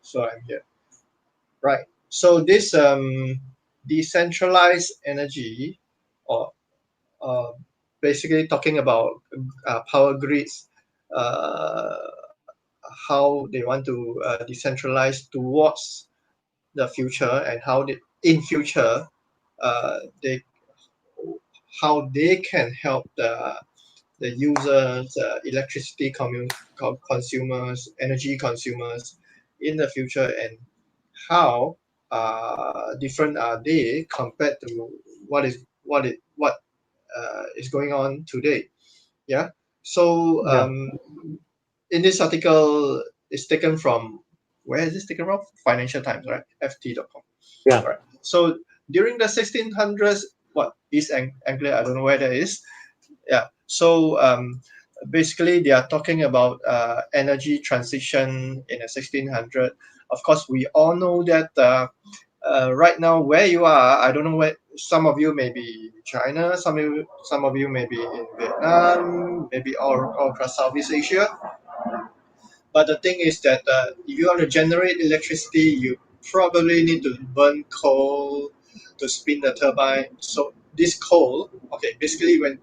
So I'm here. Right. So this decentralized energy, or basically talking about power grids, uh, how they want to decentralize towards the future, and how they, in future, they how they can help the users, electricity consumers, energy consumers in the future, and how different are they compared to what is going on today. Yeah. So in this article, it's taken from, where is this taken from? Financial Times, right? ft.com. Yeah. Right. So during the 1600s, what East Anglia, I don't know where that is. Yeah. So basically, they are talking about energy transition in the 1600. Of course, we all know that right now where you are, I don't know where. Some of you may be China, some of you may be in Vietnam, maybe all across Southeast Asia. But the thing is that if you want to generate electricity, you probably need to burn coal to spin the turbine. So this coal, okay, basically when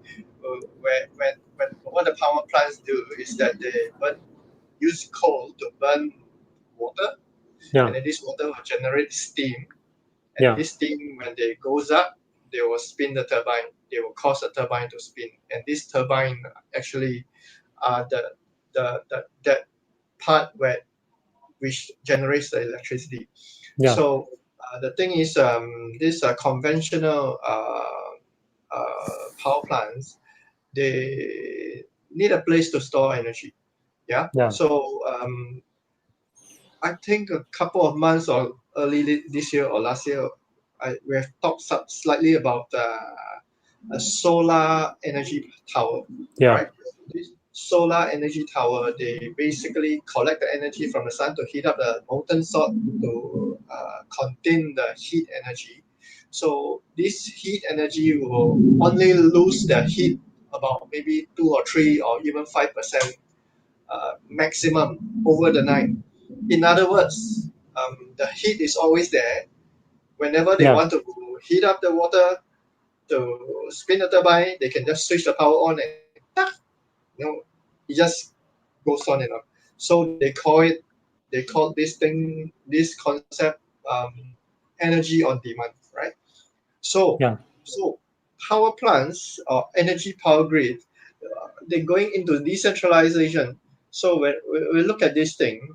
what the power plants do is that they use coal to burn water, and then this water will generate steam, and then this steam, when they goes up, they will spin the turbine. They will cause the turbine to spin, and this turbine actually are that part which generates the electricity. So the thing is, these conventional power plants, they need a place to store energy. Yeah. So I think a couple of months or early this year or last year, we have talked slightly about a solar energy tower. Right. This solar energy tower, they basically collect the energy from the sun to heat up the molten salt to contain the heat energy. So this heat energy will only lose the heat about maybe 2 or 3 or even 5% maximum over the night. In other words, the heat is always there. Whenever they want to heat up the water to spin the turbine, they can just switch the power on, and it just goes on and on. So they call this concept, energy on demand, right? So power plants or energy power grid, they're going into decentralization. So when we look at this thing,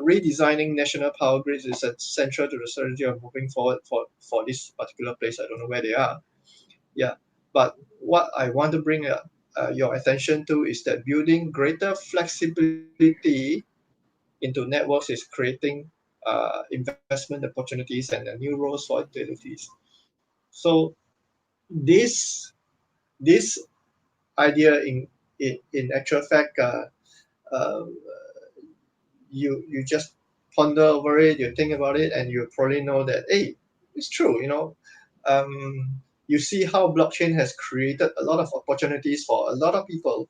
redesigning national power grids is central to the strategy of moving forward for this particular place. I don't know where they are. Yeah, but what I want to bring your attention to is that building greater flexibility into networks is creating investment opportunities and new roles for utilities. So this this idea in actual fact, uh, you just ponder over it, you think about it, and you probably know that, hey, it's true. You see how blockchain has created a lot of opportunities for a lot of people,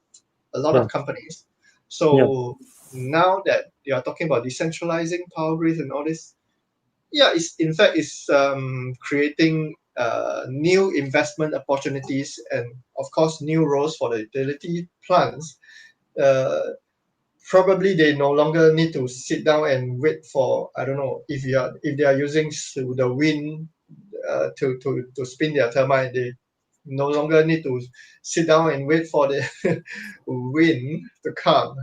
a lot of companies. So now that you are talking about decentralizing power grids and all this, it's in fact it's creating new investment opportunities, and of course new roles for the utility plants. Uh, Probably they no longer need to sit down and wait for, I don't know, if they are using the wind to spin their turbine, they no longer need to sit down and wait for the wind to come.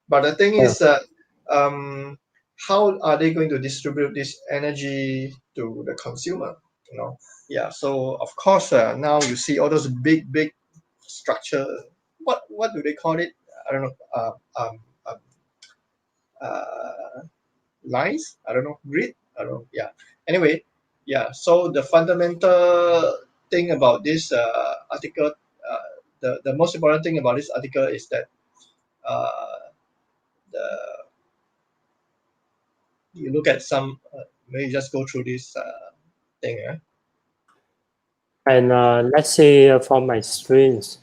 But the thing is that, how are they going to distribute this energy to the consumer? So of course, now you see all those big structure. What do they call it? I don't know. Lines. I don't know. Grid. I don't know. Yeah. Anyway, yeah. So the fundamental thing about this article, the most important thing about this article is that the you look at some. Maybe just go through this thing. And let's say from my experience,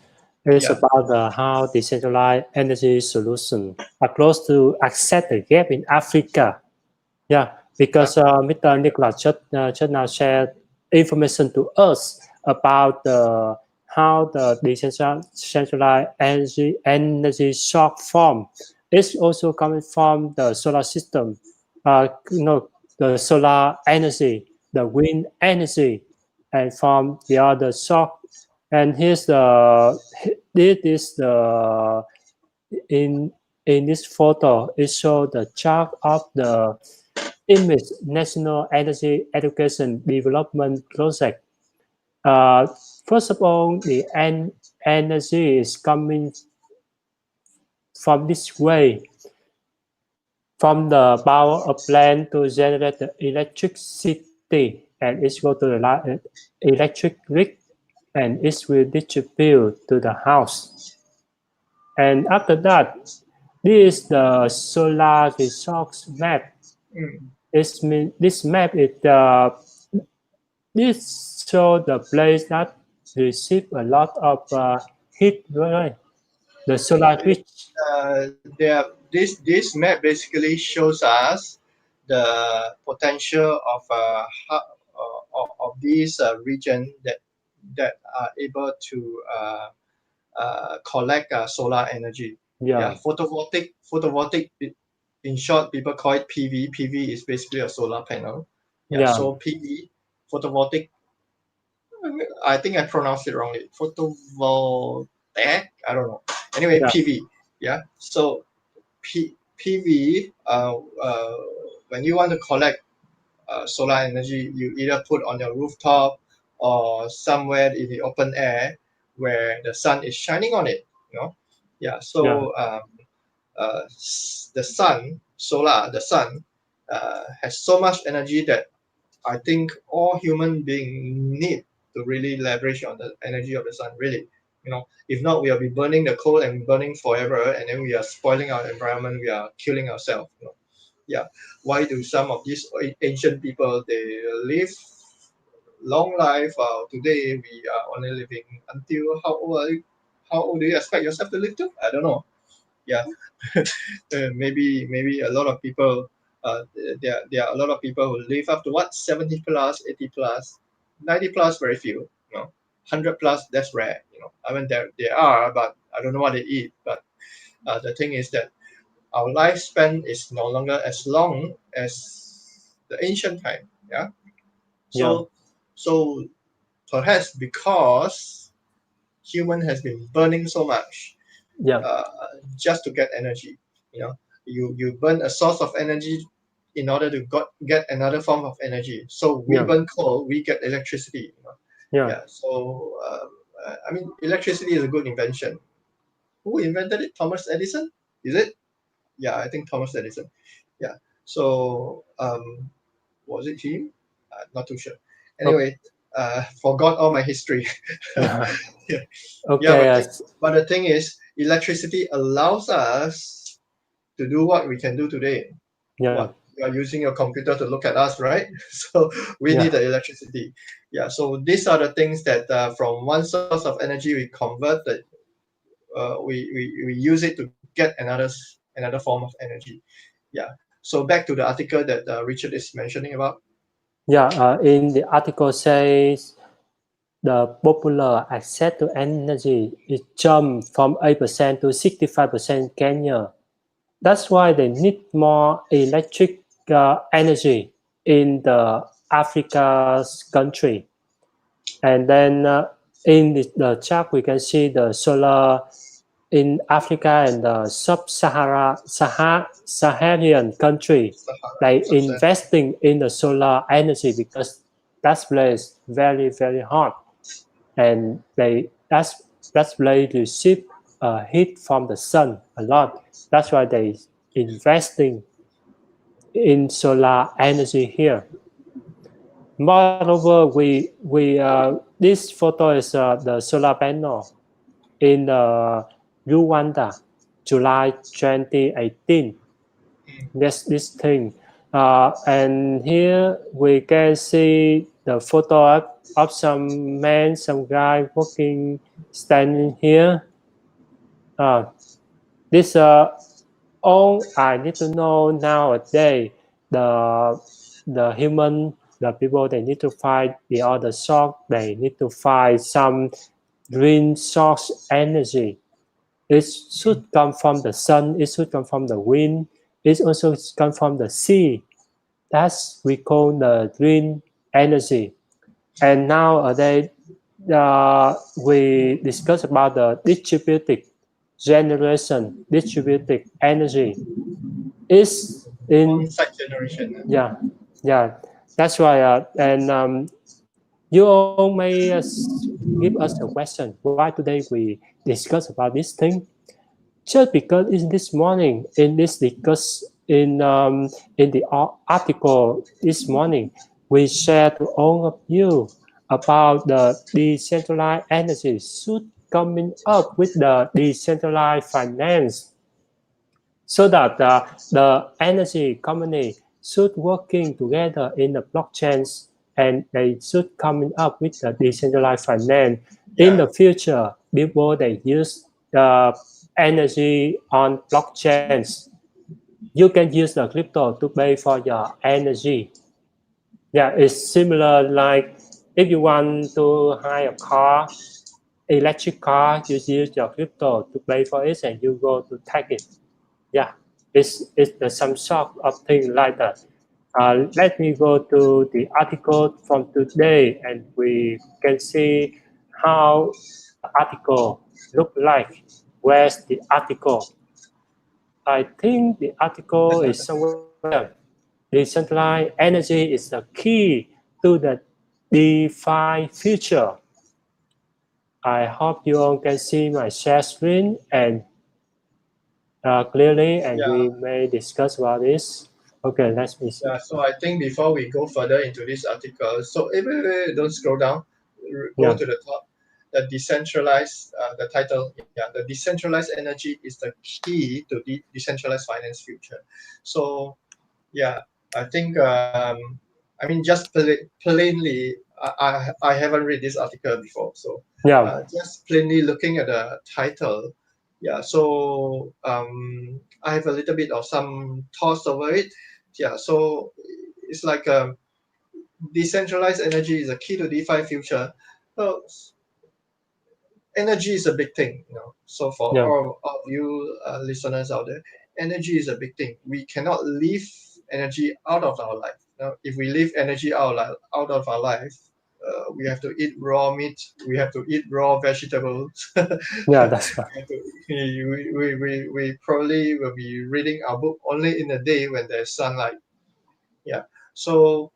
It's about how decentralized energy solution are close to accept the gap in Africa. Yeah, because Mr. Nicholas just now shared information to us about how the decentralized energy shock form is also coming from the solar system. The solar energy, the wind energy, and from the other shock. And this is the in this photo. It shows the chart of the image National Energy Education Development Project. First of all, the energy is coming from this way, from the power of plant to generate the electricity, and it's go to the electric grid, and it will distribute to the house. And after that, this is the solar resource map. This map is this show the place that receive a lot of heat, right? The solar grid. This map basically shows us the potential of these region that are able to collect solar energy. Photovoltaic. In short, people call it PV. PV is basically a solar panel. So PV, photovoltaic. I think I pronounced it wrongly. Photovoltaic. I don't know. Anyway, PV. So PV. When you want to collect solar energy, you either put on your rooftop or somewhere in the open air where the sun is shining on it. So the sun has so much energy that I think all human beings need to really leverage on the energy of the sun. Really, if not, we'll be burning the coal and burning forever, and then we are spoiling our environment. We are killing ourselves. Why do some of these ancient people they live long life? Today we are only living until how old? How old do you expect yourself to live to? I don't know. Maybe a lot of people. There are a lot of people who live up to 70 plus, 80 plus, 90 plus. Very few. 100 plus. That's rare. I mean there are, but I don't know what they eat. But the thing is that our lifespan is no longer as long as the ancient time. So perhaps because human has been burning so much just to get energy. You burn a source of energy in order to get another form of energy. So we burn coal, we get electricity. So I mean, electricity is a good invention. Who invented it? Thomas Edison? Is it? I think Thomas Edison. So was it him? Not too sure. Anyway, forgot all my history. But the thing is, electricity allows us to do what we can do today. You are using your computer to look at us, right? So we need the electricity. So these are the things that from one source of energy we convert it. We use it to get another form of energy. So back to the article that Richard is mentioning about. In the article says the popular access to energy is jumped from 8% to 65% Kenya. That's why they need more electric energy in the Africa's country. And then in the chart, we can see the solar in Africa and the Saharian country, like investing in the solar energy because that place very, very hot. And that's place receive heat from the sun a lot. That's why they investing in solar energy here. Moreover, this photo is the solar panel in Rwanda, July 2018. This thing, and here we can see the photo of some man, some guy standing here, this all I need to know nowadays. The human, the people, they need to find the other source. They need to find some green source energy. It should come from the sun. It should come from the wind. It also come from the sea. That's we call the green energy. And nowadays, we discuss about the distributed generation, distributed energy. Is in On-site generation. yeah. That's why. And you all may give us a question. Why today we discuss about this thing? Just because in this morning, in this discuss in the article this morning, we share to all of you about the decentralized energy should coming up with the decentralized finance, so that the energy company should working together in the blockchains, and they should coming up with the decentralized finance. In the future, before they use the energy on blockchains, you can use the crypto to pay for your energy. Yeah, it's similar like if you want to hire a car, electric car, you use your crypto to pay for it and you go to take it. Yeah, it's some sort of thing like that. Let me go to the article from today, and we can see how the article look like. Where's the article? I think the article is somewhere here. Decentralized energy is the key to the DeFi future. I hope you all can see my share screen and clearly, and we may discuss about this. Okay, let me see. Yeah, so I think before we go further into this article, so wait, don't scroll down, go to the top. The decentralized, the title, the decentralized energy is the key to the decentralized finance future. So, yeah, I think, I mean, just plainly, I haven't read this article before. So, just plainly looking at the title, so I have a little bit of some thoughts over it. Yeah, so it's like decentralized energy is a key to DeFi future. So energy is a big thing, So for all of you listeners out there, energy is a big thing. We cannot leave energy out of our life. If we leave energy out of our life, we have to eat raw meat. We have to eat raw vegetables. Yeah, that's right. We probably will be reading our book only in the day when there's sunlight. Yeah. So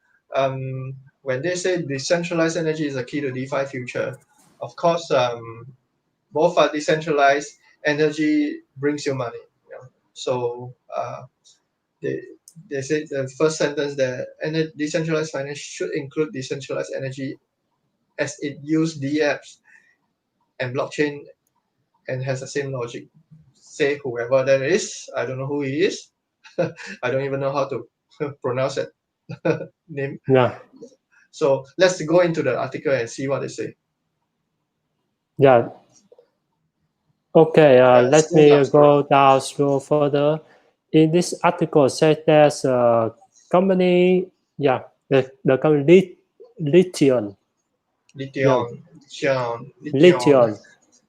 when they say decentralized energy is a key to DeFi future, of course, both are decentralized. Energy brings you money. So they they say the first sentence that decentralized finance should include decentralized energy as it use DApps and blockchain and has the same logic. Say whoever that is, I don't know who he is. I don't even know how to pronounce it name. Yeah. So let's go into the article and see what they say. Yeah. Okay, let me go down scroll further. In this article, says there's a company, the company Lithium. Lithium.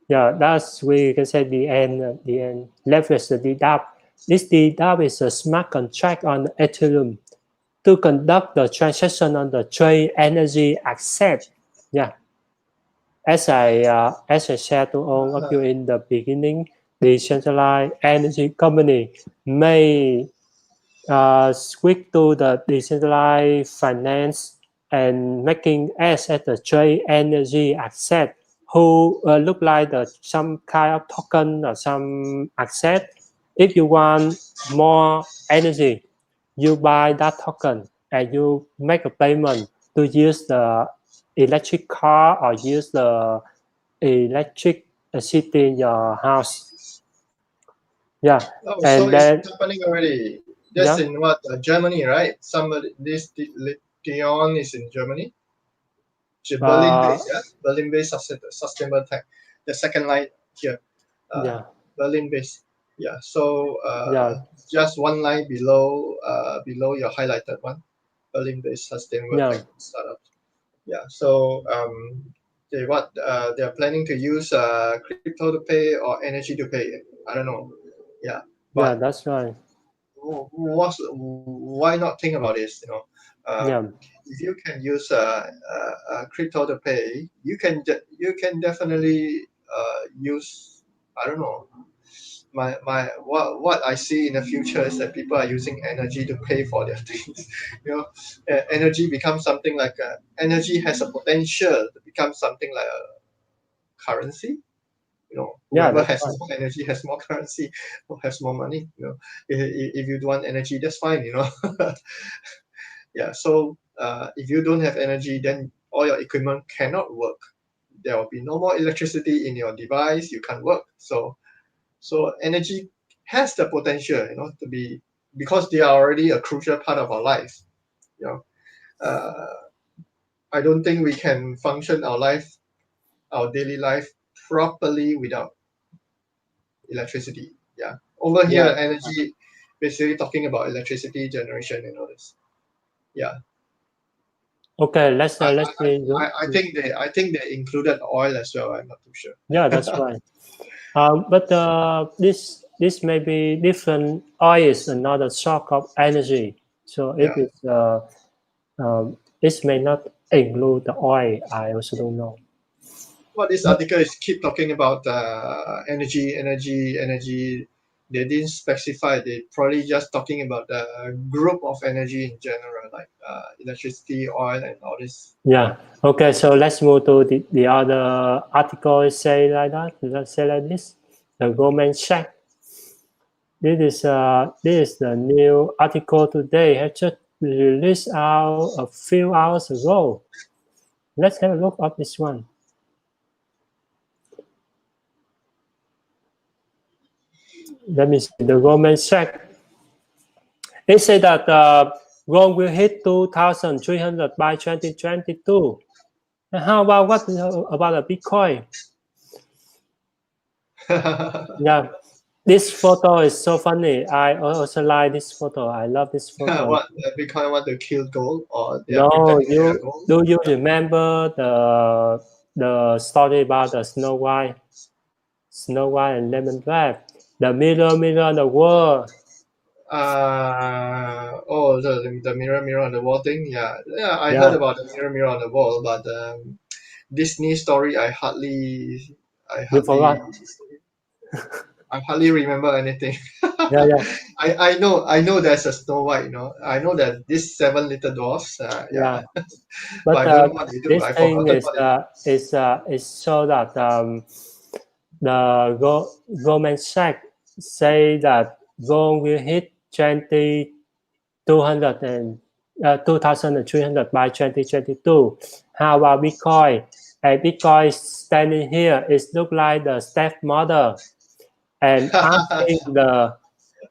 Yeah, that's we can say the end leverage the DApp. This DApp is a smart contract on Ethereum to conduct the transaction on the trade energy asset. Yeah. As I shared to all of you in the beginning, the decentralized energy company may switch to the decentralized finance and making us as the trade energy asset who look like some kind of token or some asset. If you want more energy, you buy that token and you make a payment to use the electric car or use the electricity in your house. Yeah. Oh, and so then it's happening already. That's in what, Germany, right? This Lithium is in Germany. Berlin based, Berlin based sustainable tech. The second line here. Berlin-based. Yeah. So just one line below your highlighted one, Berlin-based sustainable tech startup. Yeah. So they're planning to use crypto to pay or energy to pay. I don't know. Yeah. But that's right. Why not think about this? If you can use crypto to pay, you can definitely use, I don't know, what I see in the future is that people are using energy to pay for their things. Energy becomes something like energy has a potential to become something like a currency. Whoever has more energy has more currency or has more money. If you want energy, that's fine. Yeah. So if you don't have energy, then all your equipment cannot work. There will be no more electricity in your device. You can't work. So energy has the potential, to be, because they are already a crucial part of our life. I don't think we can function our daily life properly without electricity. Yeah. Over here, energy, basically talking about electricity generation and all this. Yeah. Okay, let's I think they included oil as well. I'm not too sure. Yeah, that's right. But this may be different. Oil is another source of energy. So if this may not include the oil, I also don't know. Well, this article is keep talking about energy. They didn't specify. They probably just talking about the group of energy in general, like electricity, oil, and all this. Yeah. Okay. So let's move to the other article. Say like that. Let's say like this. The Goldman Sachs. This is the new article today. Has just released out a few hours ago. Let's have a look at this one. Let me see. The Goldman Sachs. They say that gold will hit 2,300 by 2022. And how about what about the Bitcoin? Yeah, this photo is so funny. I also like this photo. I love this photo. What, Bitcoin want to kill gold, or they No, are preparing gold? do you remember the story about the Snow White and Lemon Drop? The mirror on the wall. The mirror on the wall thing. Yeah. I heard about the mirror on the wall, but Disney story, I hardly remember anything. Yeah. I know there's a Snow White. I know that this 7 little dwarfs. Yeah. But I don't know what they do. this I thing forgot is so that the Goldman Sachs say that gold will hit 2,300 by 2022. How about Bitcoin? And Bitcoin standing here is look like the stepmother and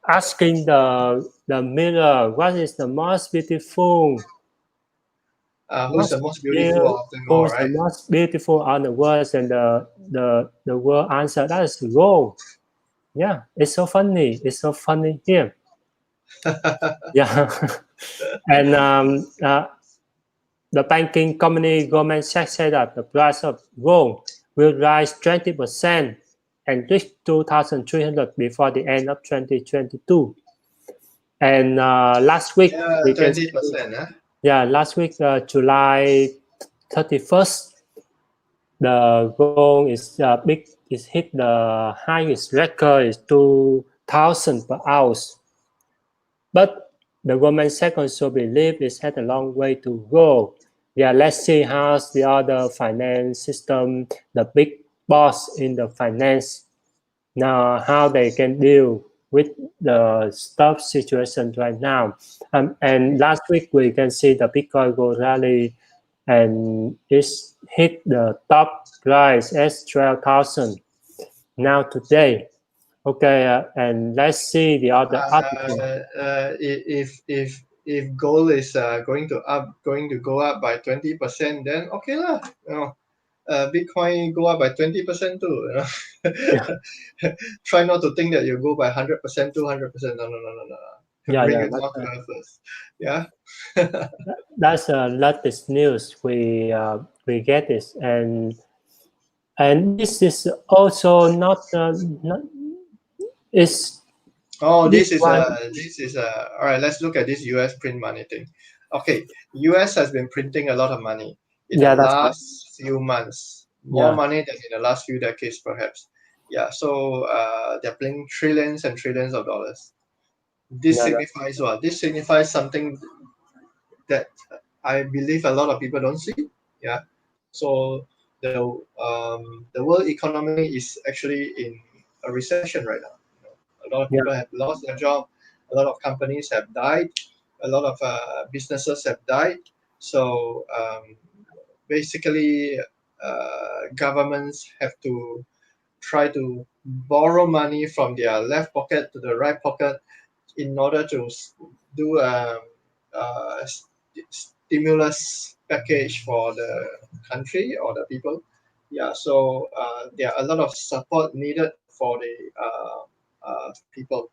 asking the mirror, what is the most beautiful? who's the most beautiful of them all, right? Who's the most beautiful on the world? And the world answer, that is gold. Yeah, it's so funny. It's so funny here. Yeah. And the banking company Goldman Sachs said that the price of gold will rise 20% and reach 2,300 before the end of 2022. And last week, 20%, last week, July 31st, the gold is hit the highest record is 2,000 per ounce. But the Goldman Sachs also believe it had a long way to go. Yeah, let's see how the other finance system, the big boss in the finance, now how they can deal with the tough situation right now. And last week we can see the Bitcoin go rally and it hit the top price as 12,000 now today. Okay, and let's see the other article. If gold is going to go up by 20%, then okay lah. Bitcoin go up by 20% too. You know? Try not to think that you go by 100%, 200%. No. Bring it down to earth first. Yeah. That's latest news we get this, and this is also not is this is all right. Let's look at this U.S. print money thing. Okay, U.S. has been printing a lot of money in the last few months, more money than in the last few decades, perhaps. Yeah, so they're printing trillions and trillions of dollars. This signifies what? This signifies something that I believe a lot of people don't see. Yeah, so the world economy is actually in a recession right now. A lot of people have lost their job. A lot of companies have died. A lot of businesses have died. So basically, governments have to try to borrow money from their left pocket to the right pocket in order to do a stimulus package for the country or the people. Yeah, so there are a lot of support needed for the people,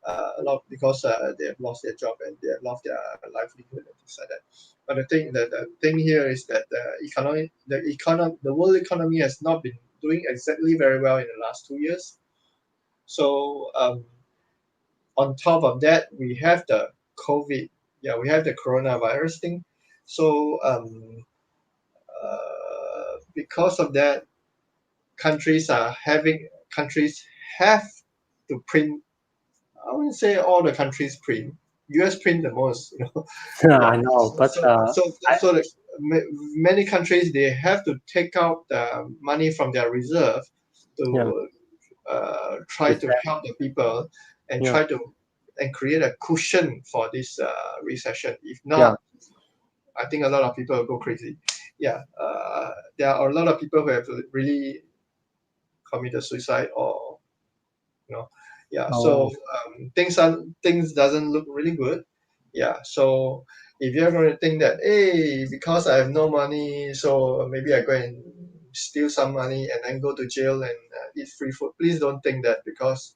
a lot because they have lost their job and they have lost their livelihood and things like that. But the thing here is that the world economy has not been doing exactly very well in the last 2 years. So on top of that, we have the COVID. Yeah, we have the coronavirus thing. So because of that, countries have to print. I wouldn't say all the countries print. US print the most, you know. I know, but so many countries, they have to take out the money from their reserve to try to help the people and try to create a cushion for this recession. If not, I think a lot of people will go crazy. Yeah, there are a lot of people who have really committed suicide or so things doesn't look really good. Yeah, so if you're going to think that, hey, because I have no money, so maybe I go and steal some money and then go to jail and eat free food, please don't think that, because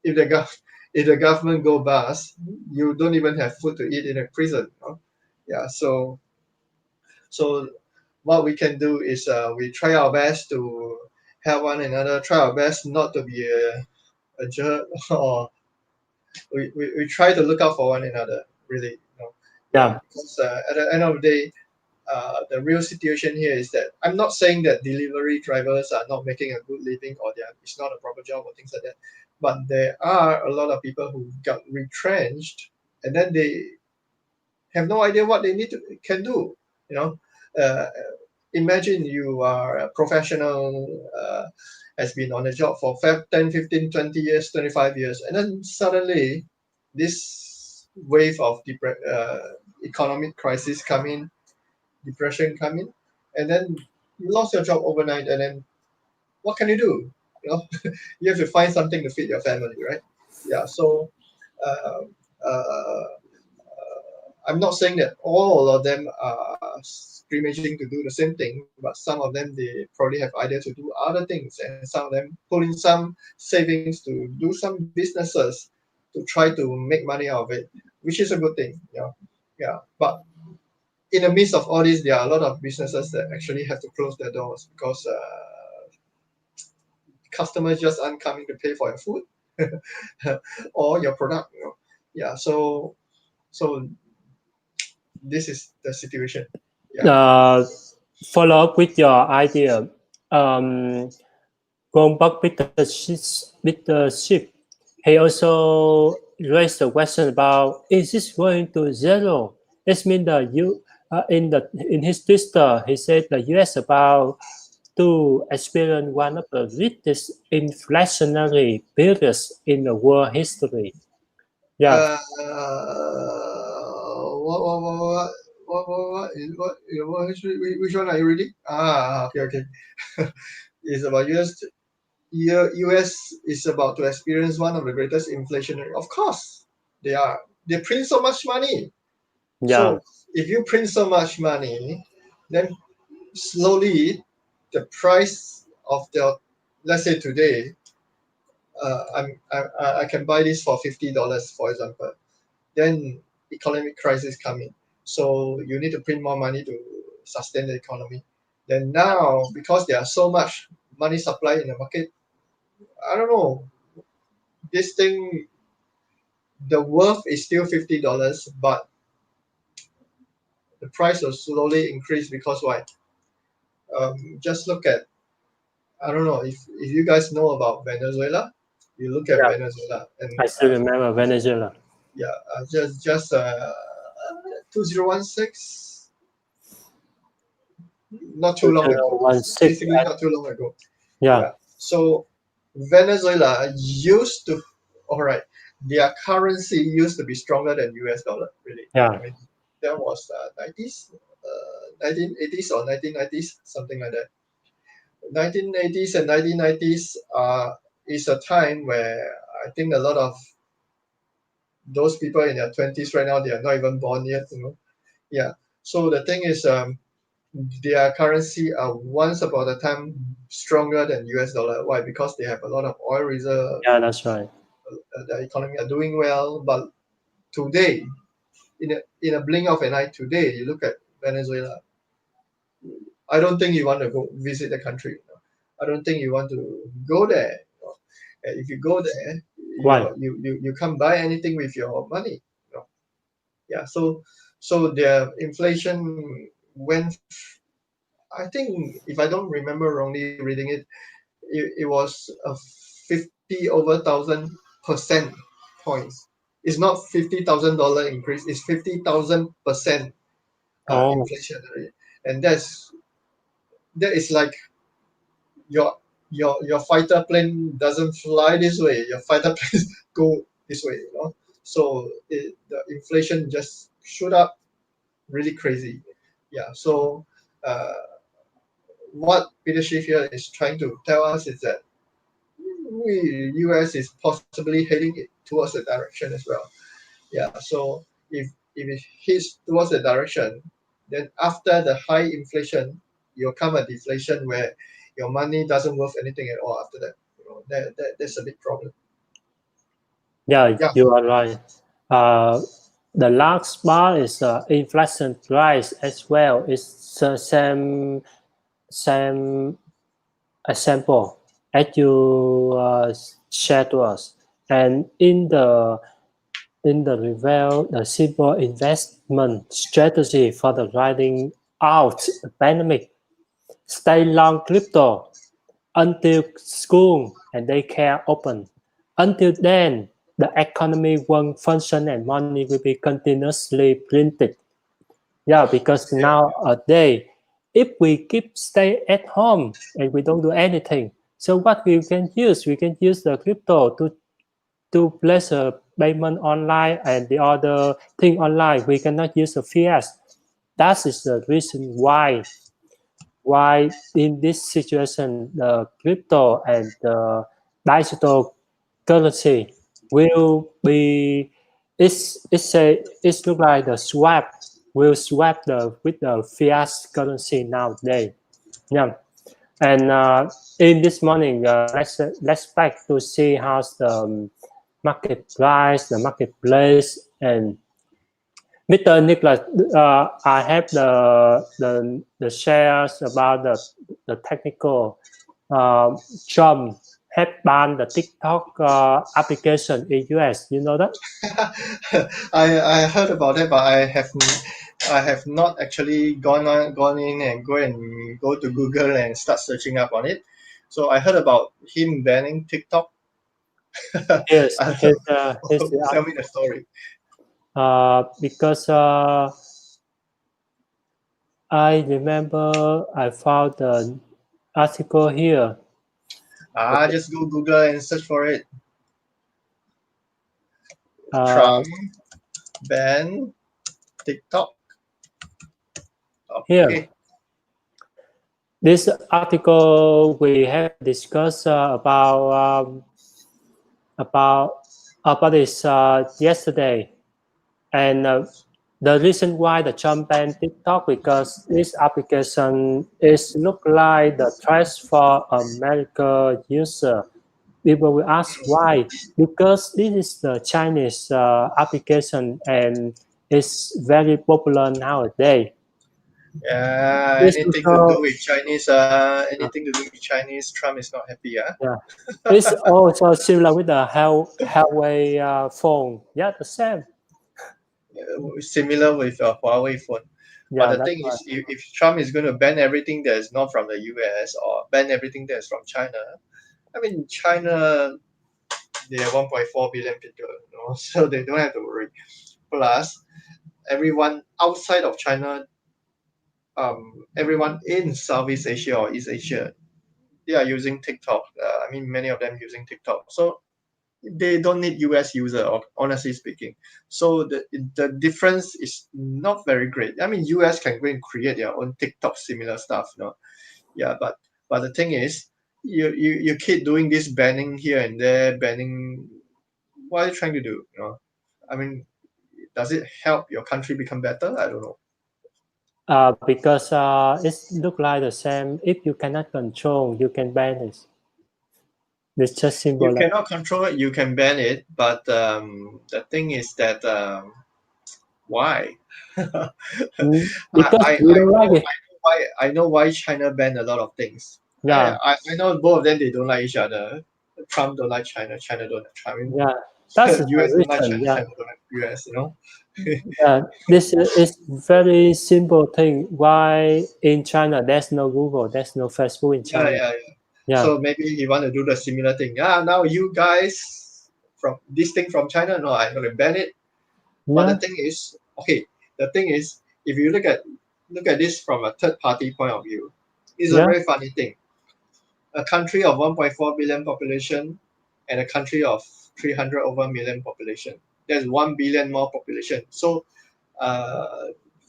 if the government go bust, you don't even have food to eat in a prison. Yeah, so what we can do is we try our best to help one another, try our best not to be a jerk, or we try to look out for one another, really. Because at the end of the day, the real situation here is that I'm not saying that delivery drivers are not making a good living or it's not a proper job or things like that, but there are a lot of people who got retrenched and then they have no idea what they can do. Uh, Imagine you are a professional, has been on a job for 10, 15, 20 years, 25 years, and then suddenly this wave of economic crisis come in, depression come in, and then you lost your job overnight, and then what can you do? You have to find something to feed your family, right? Yeah, so uh, uh, I'm not saying that all of them are screaming to do the same thing, but some of them, they probably have ideas to do other things, and some of them pull in some savings to do some businesses to try to make money out of it, which is a good thing. Yeah. But in the midst of all this, there are a lot of businesses that actually have to close their doors because customers just aren't coming to pay for your food or your product. Yeah. So this is the situation. Follow up with your idea. Going back with the ship, he also raised the question about, is this going to zero? This means that in his Twitter, he said the US about to experience one of the richest inflationary periods in the world history. Yeah. Which one are you reading? Okay. It's about US is about to experience one of the greatest inflationary. Of course, they print so much money. Yeah. So if you print so much money, then slowly the price of the, let's say today, I can buy this for $50, for example. Then economic crisis coming, so you need to print more money to sustain the economy. Then now, because there are so much money supply in the market, I don't know, this thing, the worth is still $50, but the price will slowly increase because why? Just look at, I don't know if you guys know about Venezuela. You look at Venezuela, and I still remember Venezuela. yeah, just 2016, not too long ago. 2016, Basically, not too long ago. yeah. So Venezuela used to, all right, their currency used to be stronger than US dollar. Really, Yeah. I mean, that was 90s, 1980s or 1990s, something like that. 1980s and 1990s is a time where I think a lot of those people in their 20s right now, they are not even born yet, Yeah. So the thing is, their currency are once upon a time stronger than US dollar. Why? Because they have a lot of oil reserve. Yeah, that's right. The economy are doing well. But today, in a blink of an eye, today, you look at Venezuela, I don't think you want to go visit the country. I don't think you want to go there. And if you go there, Why? you can't buy anything with your money. Yeah. So their inflation went. I think if I don't remember wrongly, reading it was a 50 over 1,000% points. It's not $50,000 increase. It's 50,000% Oh, inflation rate, and that is like your your fighter plane doesn't fly this way. Your fighter plane go this way. So the inflation just shoot up really crazy. Yeah. So uh, what Peter Schiff here is trying to tell us is that US is possibly heading it towards the direction as well. Yeah. So if it hits towards the direction, then after the high inflation, you'll come a deflation where your money doesn't worth anything at all after that. That's a big problem. yeah, Yeah. you are right. Uh, the last bar is inflation price as well. It's the same example as you shared to us. And in the reveal, the simple investment strategy for the riding out the pandemic, stay long crypto until school and daycare open. Until then, the economy won't function and money will be continuously printed. Yeah, because nowadays, if we keep stay at home and we don't do anything, so what we can use the crypto to place a payment online and the other thing online. We cannot use the fiat. That is the reason why in this situation the crypto and the digital currency will be it's look like the swap will swap the with the fiat currency nowadays. Yeah, and in this morning let's back to see how's the market price, the marketplace, and Mr. Nicholas, I have the shares about the technical Trump had banned the TikTok application in US. You know that? I heard about it, but I have not actually gone in and go to Google and start searching up on it. So I heard about him banning TikTok. Yes, I don't here's know. Tell me the story. because I remember I found the article here. Just go Google and search for it. Uh, Trump ban TikTok. Here, Okay. this article we have discussed about this yesterday, and the reason why the Trump banned TikTok because this application is look like the trash for American user. People will ask why because this is the Chinese application and it's very popular nowadays. Yeah, This anything to do also with Chinese, anything to do with Chinese, Trump is not happy. Yeah. yeah. It's also similar with the Huawei phone. Yeah, the same. Similar with a Huawei phone. But Yeah, the that's thing right. is, if Trump is going to ban everything that is not from the US or ban everything that is from China, I mean, China, they are 1.4 billion people, so they don't have to worry. Plus, everyone outside of China, everyone in Southeast Asia or East Asia, they are using TikTok. I mean, many of them using TikTok. So they don't need US user, honestly speaking. So the difference is not very great. I mean, US can go and create their own TikTok similar stuff, Yeah, but the thing is, you keep doing this banning here and there, banning. What are you trying to do? I mean, does it help your country become better? I don't know. Because it look like the same. If you cannot control, you can ban it. It's just You simple like cannot control it. You can ban it, but the thing is that why? because I you don't like it. I know why China banned a lot of things. Yeah, I know both of them they don't like each other. Trump don't like China, China don't like Trump. I mean, yeah. That's the US don't like reason. China, Yeah, China don't like US. yeah. This is very simple thing. Why in China there's no Google, there's no Facebook in Yeah, China. yeah, yeah. Yeah, So maybe he want to do the similar thing. Yeah, now you guys from this thing from China, no, I'm gonna ban it. But the yeah, thing is, okay, the thing is, if you look at this from a third party point of view, it's a yeah, very funny thing. A country of 1.4 billion population and a country of 300 over million population. There's 1 billion more population. So uh,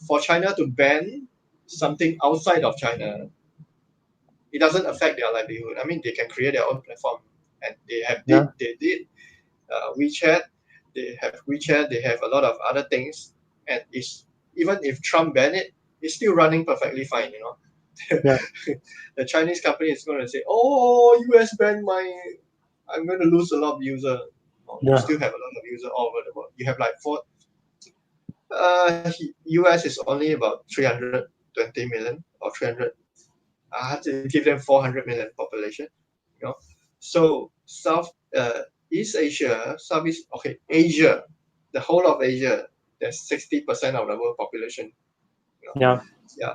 for China to ban something outside of China, it doesn't affect their livelihood. I mean, they can create their own platform, and yeah, they did WeChat, they have a lot of other things, and it's even if Trump ban it, it's still running perfectly fine. yeah, The Chinese company is going to say, "Oh, US ban I'm going to lose a lot of user." No, you yeah, still have a lot of user all over the world. You have like US is only about 320 million or 300. I have to give them 400 million population. You know, so East Asia, Southeast, okay, Asia, the whole of Asia, there's 60% of the world population. You know, yeah. yeah,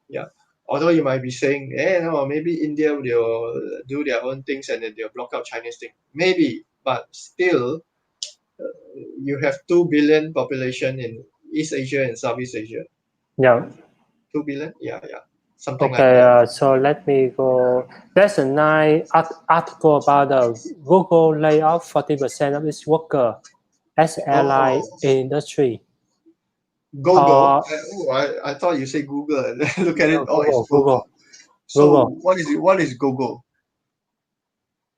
yeah. Although you might be saying, no, maybe India will do their own things and then they'll block out Chinese thing. Maybe, but still, you have 2 billion population in East Asia and Southeast Asia. Yeah. 2 billion, yeah, something like Okay, that. so let me go. There's a nice article about the Google layoff 40% of its worker as airline Oh, industry. Google. Uh, I thought you say Google. And then look at it. no, Oh, it's Google, Google. So Google, what is it? What is Google?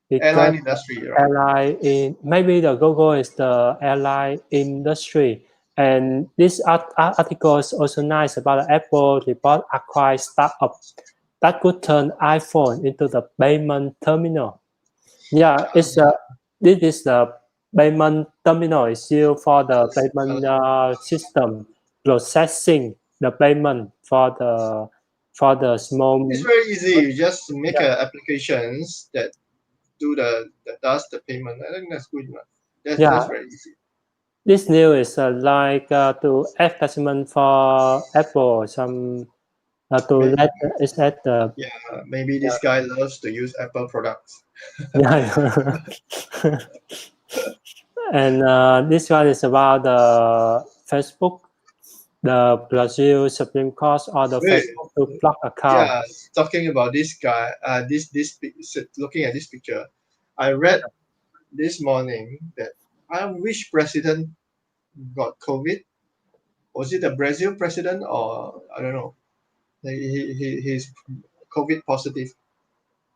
because Airline industry, right? airline in maybe the Google is the airline industry. And this article is also nice about Apple report acquired startup that could turn iPhone into the payment terminal. Yeah, it's this is the payment terminal is used for the payment system processing the payment for the It's small. very easy. You just make Yeah, applications that that does the payment. I think that's good enough. That's yeah. very easy. This new is like to advertisement for Apple some to Maybe, let it's at the yeah, maybe yeah this guy loves to use Apple products. yeah. And this one is about the Facebook. The Brazil Supreme Court ordered Wait, Facebook to block account. yeah, talking about this guy, looking at this picture, I read this morning that which president got COVID. Was it the Brazil president or I don't know? He's COVID positive.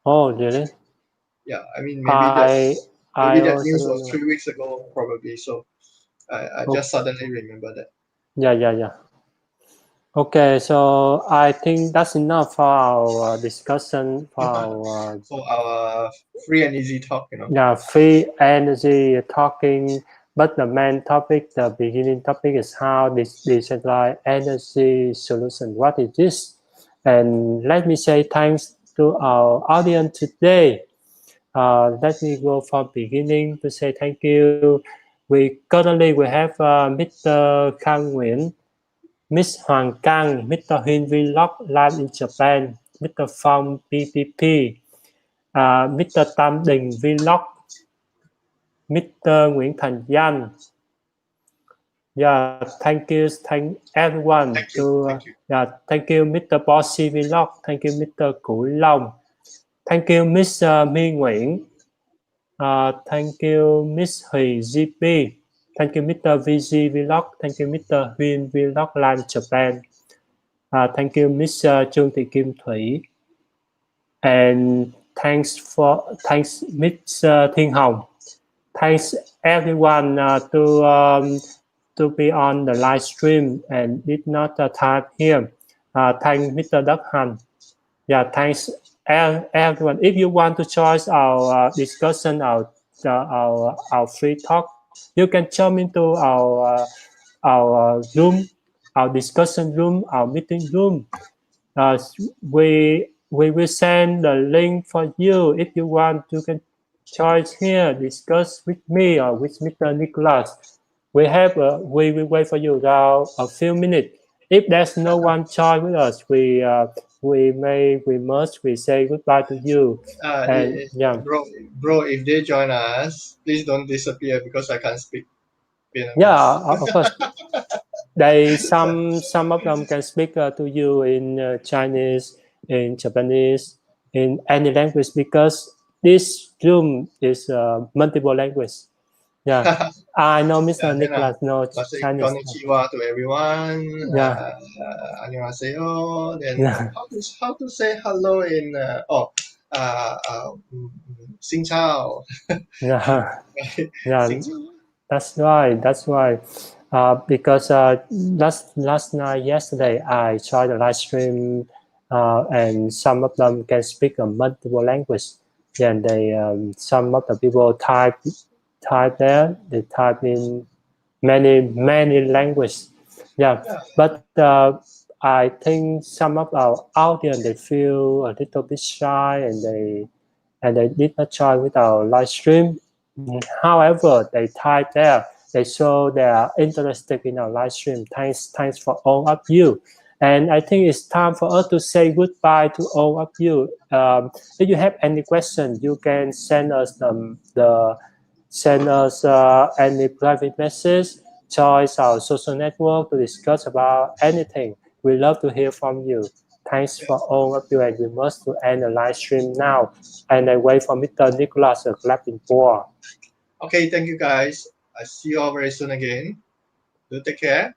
Oh, really? Yeah, I mean I I maybe that also news don't was know. 3 weeks ago probably. So I Oh, just suddenly remember that. Yeah. Okay, so I think that's enough for our discussion for our free and easy talk, Yeah, free energy talking. But the main topic, the beginning topic, is how this decentralized energy solution. What is this? And let me say thanks to our audience today. Let me go from beginning to say thank you. We have Mr. Kang Nguyen, Miss Hoàng Kang, Mr. Huynh Vlog live in Japan, Mr. Phong PPP, Mr. Tam Đình Vlog, Mr. Nguyễn Thành Danh. Yeah, thank everyone. Thank you. Thank you, Mr. Bossy Vlog. Thank you, Mr. Cửu Long. Thank you, Miss My Nguyễn. Thank you, Miss Huy GP. Thank you, Mr. VG Vlog. Thank you, Mr. Huynh Vlog Live Japan. Thank you, Miss Trương Thị Kim Thủy. And thanks, Miss Thiên Hồng. Thanks everyone to be on the live stream and did not type here. Thank Mr. Đắc Hành. Yeah, thanks everyone. If you want to join our discussion, our free talk, you can jump into our room, our discussion room, our meeting room. We will send the link for you. If you want, you can join here, discuss with me or with Mr. Nicholas. We will wait for you now a few minutes. If there's no one join with us, we say goodbye to you. Bro, if they join us, please don't disappear because I can't speak Vietnamese. Yeah, of course. Some of them can speak to you in Chinese, in Japanese, in any language because this room is multiple language. Yeah, I know Mr. Nicholas knows Chinese. Konnichiwa to everyone. Yeah. Annyeonghaseyo. Then how to say hello in Xin chào. Yeah. That's right. Because last night, yesterday, I tried the live stream, and some of them can speak a multiple language. Then some of the people type there. They type in many languages. Yeah. But I think some of our audience they feel a little bit shy and they did not join with our live stream. However, they type there. They show they are interested in our live stream. Thanks for all of you. And I think it's time for us to say goodbye to all of you. If you have any questions, you can send us any private message. Join our social network to discuss about anything. We love to hear from you. Thanks for all of you, and we must to end the live stream now. And I wait for Mr. Nicholas to clap in four. Okay, thank you guys. I see you all very soon again. Do take care.